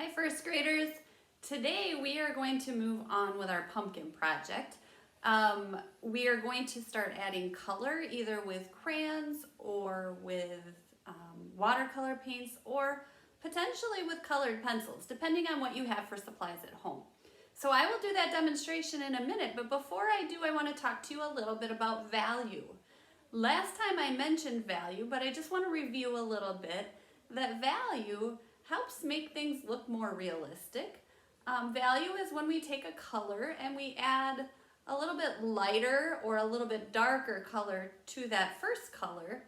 Hi first graders. Today we are going to move on with our pumpkin project. We are going to start adding color either with crayons or with watercolor paints or potentially with colored pencils, depending on what you have for supplies at home. So I will do that demonstration in a minute, but before I do, I want to talk to you a little bit about value. Last time I mentioned value, but I just want to review a little bit that value helps make things look more realistic. Value is when we take a color and we add a little bit lighter or a little bit darker color to that first color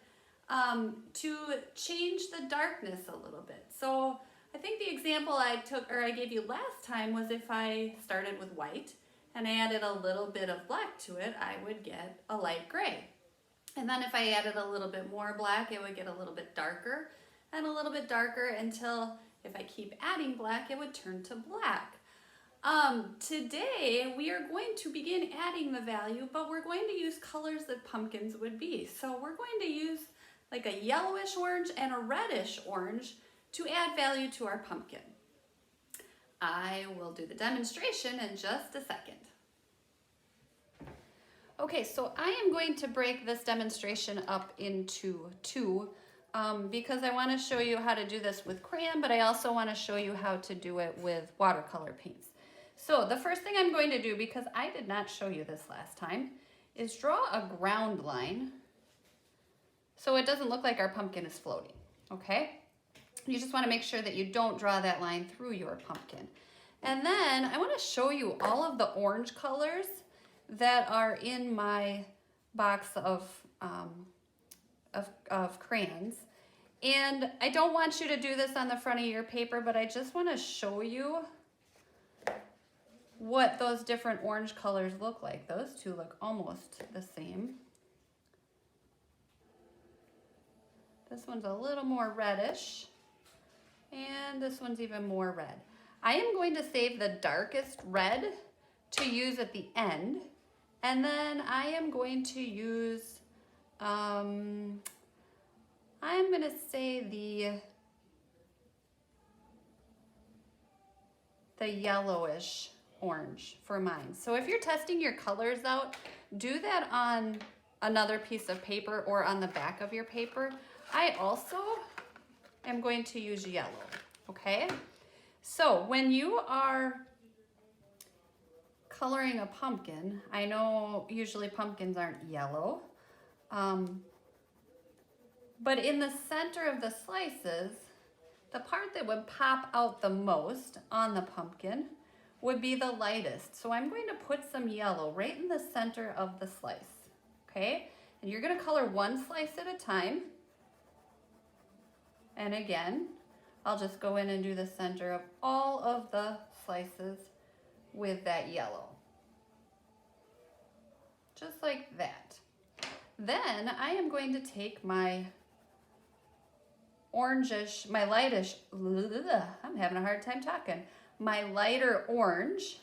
to change the darkness a little bit. So I think the example I gave you last time was if I started with white and I added a little bit of black to it, I would get a light gray. And then if I added a little bit more black, it would get a little bit darker and a little bit darker until if I keep adding black, it would turn to black. Today we are going to begin adding the value, but we're going to use colors that pumpkins would be. So we're going to use like a yellowish orange and a reddish orange to add value to our pumpkin. I will do the demonstration in just a second. Okay, so I am going to break this demonstration up into two because I want to show you how to do this with crayon, but I also want to show you how to do it with watercolor paints. So the first thing I'm going to do, because I did not show you this last time, is draw a ground line so it doesn't look like our pumpkin is floating, okay? You just want to make sure that you don't draw that line through your pumpkin. And then I want to show you all of the orange colors that are in my box of crayons. And I don't want you to do this on the front of your paper, but I just want to show you what those different orange colors look like. Those two look almost the same. This one's a little more reddish, and this one's even more red. I am going to save the darkest red to use at the end, and then I am going to use, I'm going to say the yellowish orange for mine. So if you're testing your colors out, do that on another piece of paper or on the back of your paper. I also am going to use yellow, okay? So when you are coloring a pumpkin, I know usually pumpkins aren't yellow, but in the center of the slices, the part that would pop out the most on the pumpkin would be the lightest. So I'm going to put some yellow right in the center of the slice, okay? And you're gonna color one slice at a time. And again, I'll just go in and do the center of all of the slices with that yellow. Just like that. Then I am going to take my orangish, my lightish, I'm having a hard time talking, my lighter orange,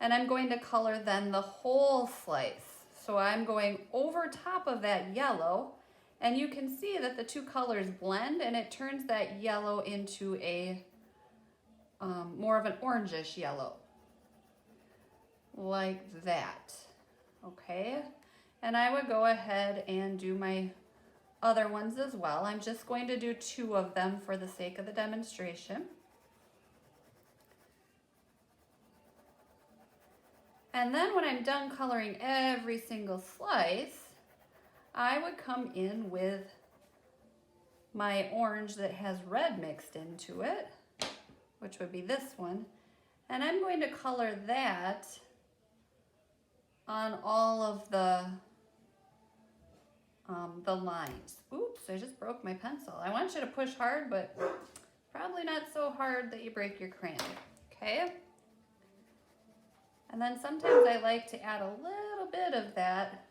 and I'm going to color then the whole slice. So I'm going over top of that yellow, and you can see that the two colors blend and it turns that yellow into a more of an orangish yellow, like that, okay? And I would go ahead and do my other ones as well. I'm just going to do two of them for the sake of the demonstration. And then when I'm done coloring every single slice, I would come in with my orange that has red mixed into it, which would be this one. And I'm going to color that on all of the lines. Oops, I just broke my pencil. I want you to push hard, but probably not so hard that you break your crayon, okay? And then sometimes I like to add a little bit of that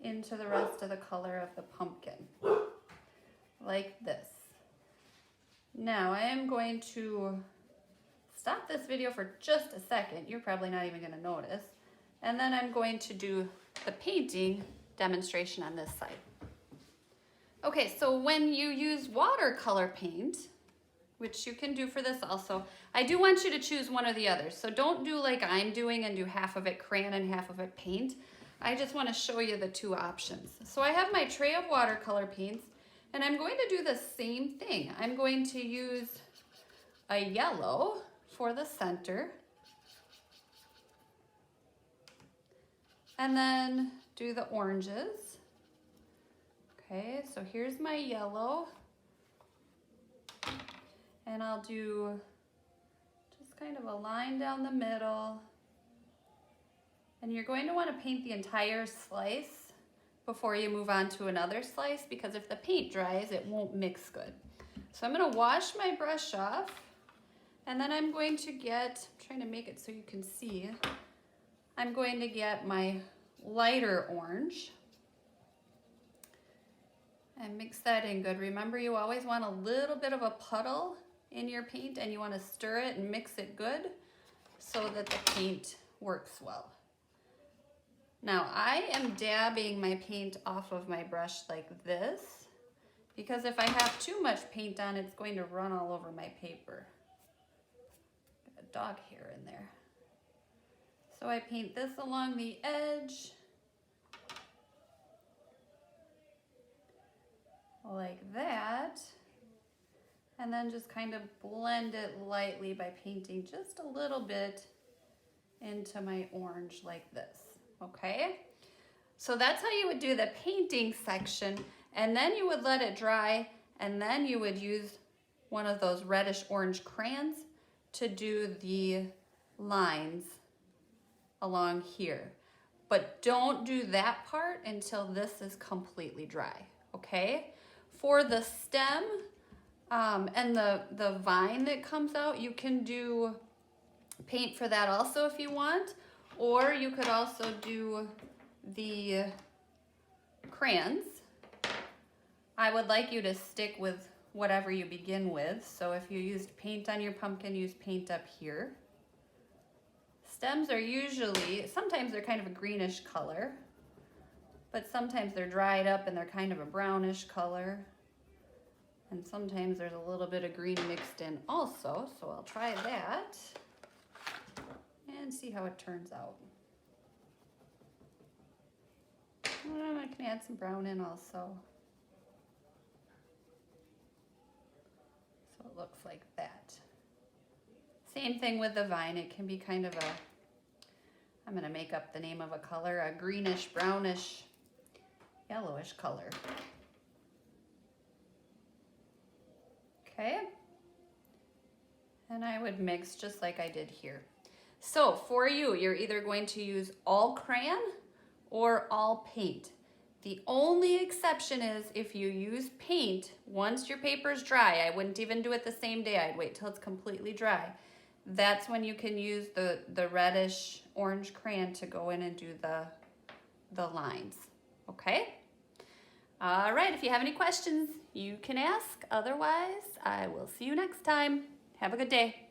into the rest of the color of the pumpkin, like this. Now I am going to stop this video for just a second. You're probably not even going to notice. And then I'm going to do the painting demonstration on this side. Okay, so when you use watercolor paint, which you can do for this also. I do want you to choose one or the other. So don't do like I'm doing and do half of it crayon and half of it paint. I just want to show you the two options. So I have my tray of watercolor paints, and I'm going to do the same thing. I'm going to use a yellow for the center, and then do the oranges. Okay, so here's my yellow, and I'll do just kind of a line down the middle. And you're going to want to paint the entire slice before you move on to another slice, because if the paint dries, it won't mix good. So I'm going to wash my brush off, and then I'm going to get, I'm trying to make it so you can see, I'm going to get my lighter orange and mix that in good. Remember, you always want a little bit of a puddle in your paint, and you want to stir it and mix it good so that the paint works well. Now I am dabbing my paint off of my brush like this, because if I have too much paint on, it's going to run all over my paper. Got a dog hair in there. So I paint this along the edge, like that, and then just kind of blend it lightly by painting just a little bit into my orange like this. Okay, so that's how you would do the painting section, and then you would let it dry, and then you would use one of those reddish orange crayons to do the lines along here. But don't do that part until this is completely dry, okay? For the stem and the vine that comes out, you can do paint for that also if you want. Or you could also do the crayons. I would like you to stick with whatever you begin with. So if you used paint on your pumpkin, use paint up here. Stems are usually, sometimes they're kind of a greenish color, but sometimes they're dried up and they're kind of a brownish color. And sometimes there's a little bit of green mixed in also, so I'll try that and see how it turns out. I can add some brown in also. So it looks like that. Same thing with the vine. It can be kind of a, I'm going to make up the name of a color, a greenish, brownish, yellowish color. Okay. And I would mix just like I did here. So for you, you're either going to use all crayon or all paint. The only exception is if you use paint, once your paper's dry, I wouldn't even do it the same day, I'd wait till it's completely dry. That's when you can use the reddish orange crayon to go in and do the lines, okay? All right, if you have any questions, you can ask. Otherwise, I will see you next time. Have a good day.